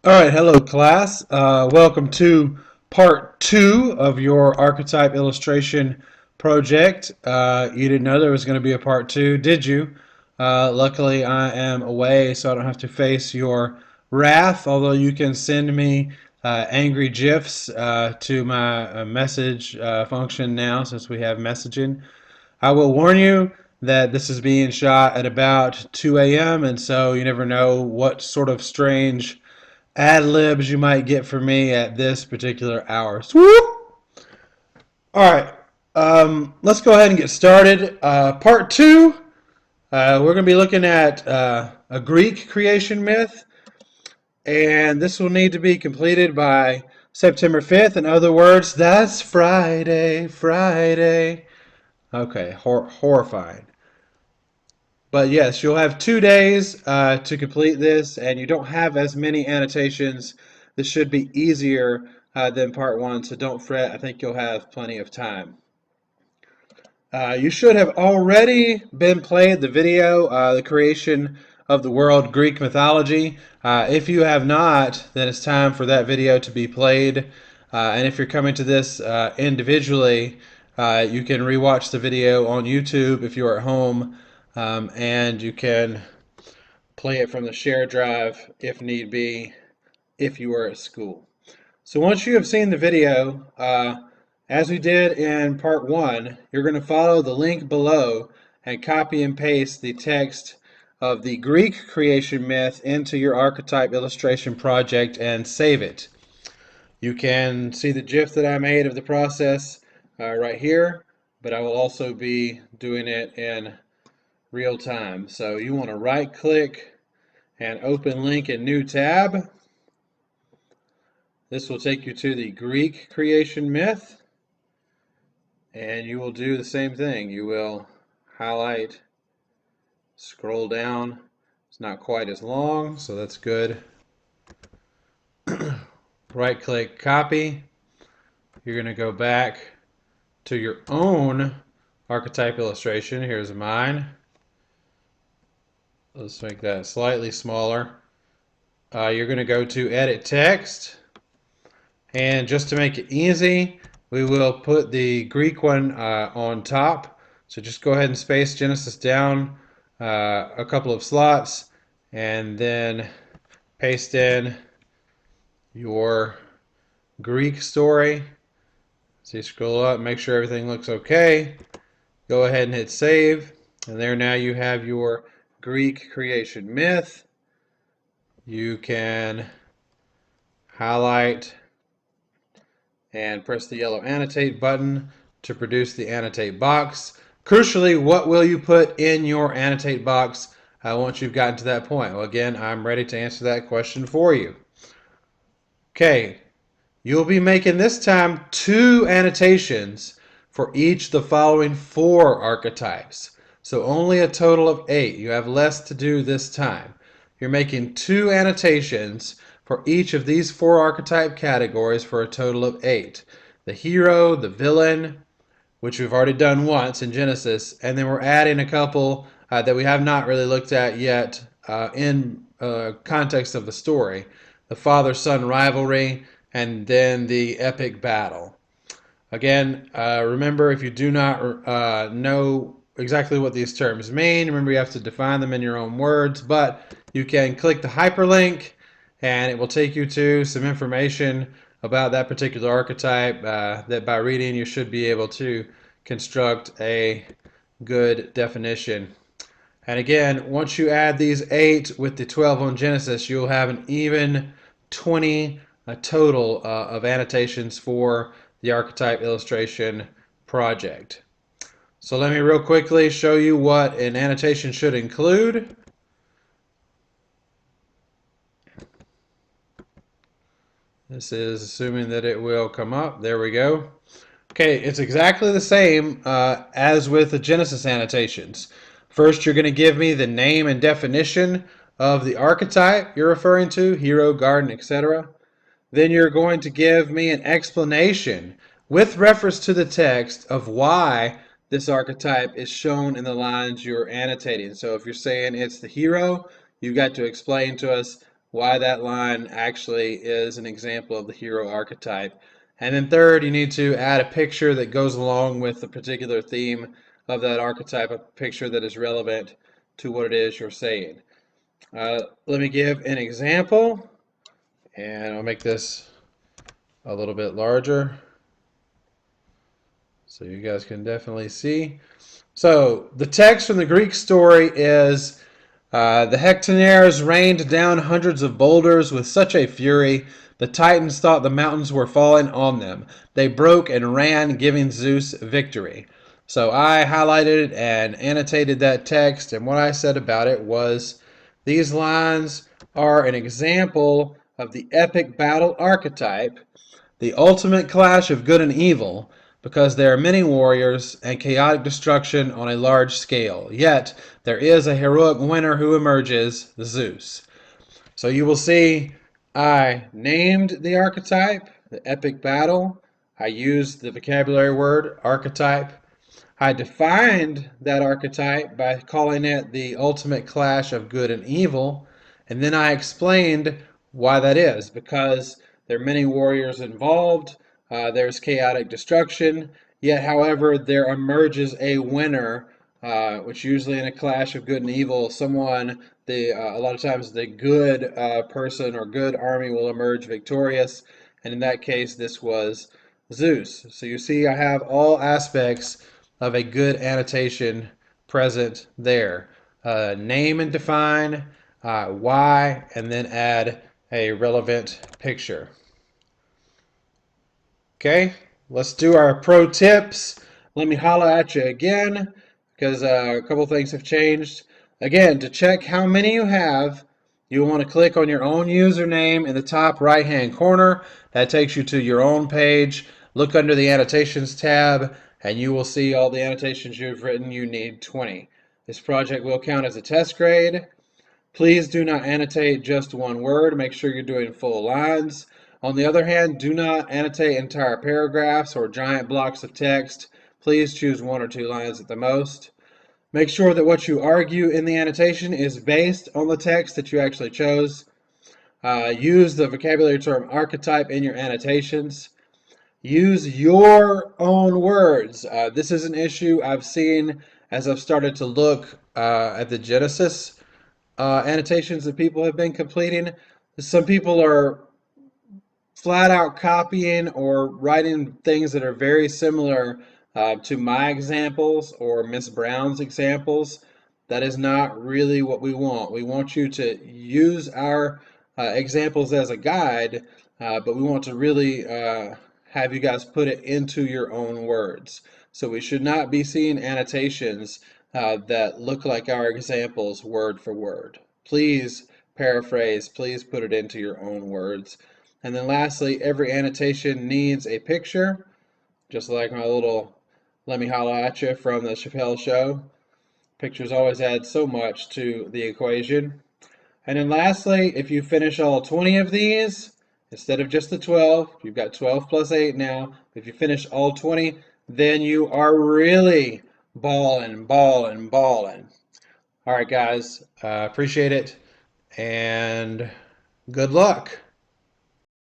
All right, hello class. Welcome to part two of your archetype illustration project. You didn't know there was going to be a part two, did you? Luckily, I am away, so I don't have to face your wrath, although you can send me angry GIFs to my message function now since we have messaging. I will warn you that this is being shot at about 2 a.m., and so you never know what sort of strange ad libs you might get from me at this particular hour. Swoop! All right, let's go ahead and get started. Part two, we're going to be looking at a Greek creation myth, and this will need to be completed by September 5th. In other words, that's Friday, Friday. Okay, horrifying. But yes, you'll have 2 days to complete this, and you don't have as many annotations. This should be easier than part one, so don't fret. I think you'll have plenty of time. You should have already been played the video, The Creation of the World, Greek Mythology. If you have not, then it's time for that video to be played. And if you're coming to this individually, you can rewatch the video on YouTube if you're at home, and you can play it from the share drive if need be, if you are at school. So once you have seen the video, as we did in part one, you're going to follow the link below and copy and paste the text of the Greek creation myth into your archetype illustration project and save it. You can see the GIF that I made of the process right here, but I will also be doing it in real time. So you want to right click and open link in new tab. This will take you to the Greek creation myth, and you will do the same thing. You will highlight, scroll down. It's not quite as long, so that's good. Right click, copy. You're going to go back to your own archetype illustration. Here's mine. Let's make that slightly smaller. You're going to go to edit text, and just to make it easy, we will put the Greek one on top. So just go ahead and space Genesis down a couple of slots, and then paste in your Greek story. So you scroll up, make sure everything looks okay. Go ahead and hit save, and there now you have your Greek creation myth. You can highlight and press the yellow annotate button to produce the annotate box. Crucially, what will you put in your annotate box once you've gotten to that point? Well, again, I'm ready to answer that question for you. Okay, you'll be making this time 2 annotations for each of the following 4 archetypes. So only a total of 8. You have less to do this time. You're making 2 annotations for each of these 4 archetype categories for a total of 8. The hero, the villain, which we've already done once in Genesis, and then we're adding a couple that we have not really looked at yet in context of the story. The father-son rivalry, and then the epic battle. Again, remember, if you do not know exactly what these terms mean, remember you have to define them in your own words, but you can click the hyperlink and it will take you to some information about that particular archetype that by reading you should be able to construct a good definition. And again, once you add these 8 with the 12 on Genesis, you'll have an even 20 total of annotations for the archetype illustration project. So let me real quickly show you what an annotation should include. This is assuming that it will come up. There we go. Okay, it's exactly the same as with the Genesis annotations. First, you're going to give me the name and definition of the archetype you're referring to, hero, garden, etc. Then you're going to give me an explanation with reference to the text of why this archetype is shown in the lines you're annotating. So if you're saying it's the hero, you've got to explain to us why that line actually is an example of the hero archetype. And then third, you need to add a picture that goes along with the particular theme of that archetype, a picture that is relevant to what it is you're saying. Let me give an example, and I'll make this a little bit larger so you guys can definitely see. So the text from the Greek story is the Hectonaires rained down hundreds of boulders with such a fury, the Titans thought the mountains were falling on them. They broke and ran, giving Zeus victory. So I highlighted and annotated that text, and what I said about it was these lines are an example of the epic battle archetype, the ultimate clash of good and evil, because there are many warriors and chaotic destruction on a large scale. Yet there is a heroic winner who emerges, Zeus. So you will see I named the archetype, the epic battle. I used the vocabulary word archetype. I defined that archetype by calling it the ultimate clash of good and evil, and then I explained why that is, because there are many warriors involved, there's chaotic destruction, yet, however, there emerges a winner, which usually in a clash of good and evil, a lot of times the good person or good army will emerge victorious, and in that case, this was Zeus. So you see, I have all aspects of a good annotation present there. Name and define, why, and then add a relevant picture. Okay, let's do our pro tips. Let me holler at you again because a couple things have changed. Again, to check how many you have, you want to click on your own username in the top right hand corner. That takes you to your own page. Look under the annotations tab and you will see all the annotations you've written. You need 20. This project will count as a test grade. Please do not annotate just one word. Make sure you're doing full lines. On the other hand, do not annotate entire paragraphs or giant blocks of text. Please choose 1 or 2 lines at the most. Make sure that what you argue in the annotation is based on the text that you actually chose. Use the vocabulary term archetype in your annotations. Use your own words. This is an issue I've seen as I've started to look at the Genesis annotations that people have been completing. Some people are flat out copying or writing things that are very similar to my examples or Miss Brown's examples. That is not really what we want. We want you to use our examples as a guide, but we want to really have you guys put it into your own words. So we should not be seeing annotations that look like our examples word for word. Please paraphrase, please put it into your own words. And then lastly, every annotation needs a picture, just like my little Let Me Holla At You from the Chappelle Show. Pictures always add so much to the equation. And then lastly, if you finish all 20 of these, instead of just the 12, you've got 12 plus 8 now. If you finish all 20, then you are really balling. All right, guys, appreciate it, and good luck.